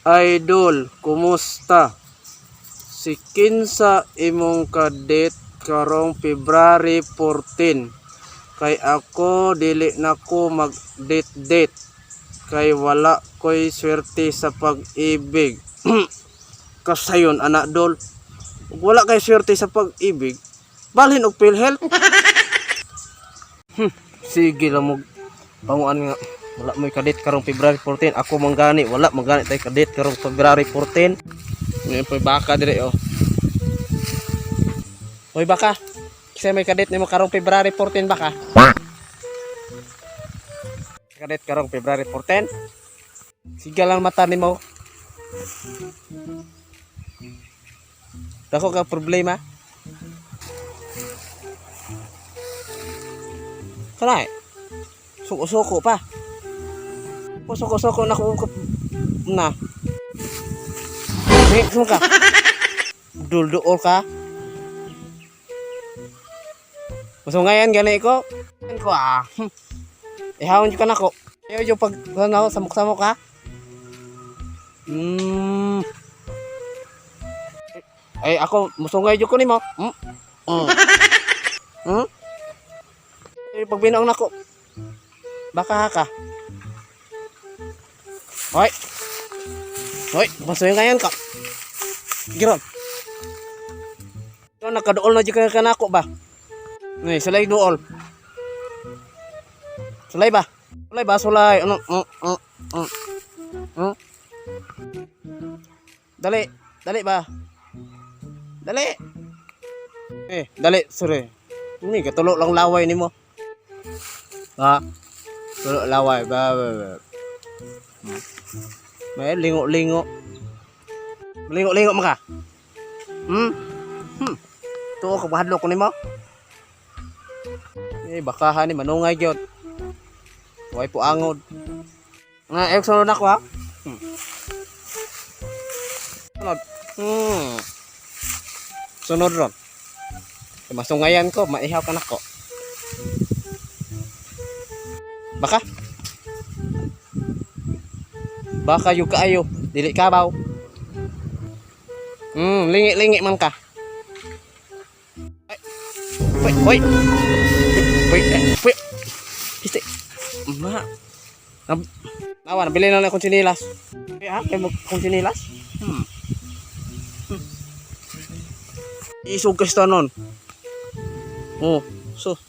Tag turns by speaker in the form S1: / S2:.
S1: Idol, kumusta? Si kinsa imong kadate karong February 14. Kay ako dili nako mag-date-date. Kay wala ko'y swerte sa pag-ibig. Kasayon anak dol. Ug wala kay swerte sa pag-ibig. Balhin og PhilHealth. Sige lang mo panguan nga. Wala mo'y kadate karong February 14. Ako manggani, wala manggani tay kadate karong February 14. Ngayon po'y baka dire oh. Hoy baka. Kasi may kadate nimo karong February 14 baka. Kadate karong February 14. Siga lang mata nimo. Dako ka problema. Kanay. Suko-suko pa. Suko-suko na ko na. Nek ka. Dul-duol ka. Maso ngayon gani ko. Ko ah. Ihawon ka na ko. Ayo jo pag ano samok-samok ka. Ay ako musungay jo ko nimo. Ay pag binaong nako. Baka ka. Hoy. Hoy, masuyo ngayon ka. Giron. Ito nakaduol na jika ka nako ba? Nih, sulay duol. Sulay ba? Sulay ba? Sulay. Dali. Dali ba? Dali. Dali. Sorry. Ini ketulok lang laway ni mo. Ha? Tulok laway. Ba. May lingo-lingo. Lingo-lingo maka. Tuo ka bahadlok ko nimo. Bakahan ni manungay gyud. Way po angod. Nga ek sunod ako ha. Sunod. Sunod ron. Masungayan ko, maihaw ka nako. Baka? Baka yung kaayo, dili kabaw. Lingi-lingi man ka. Hoy. Iste. Ma. Nawa, nabili na akong sinilas. Kaya mo akong sinilas? Isog ka sa nun. So.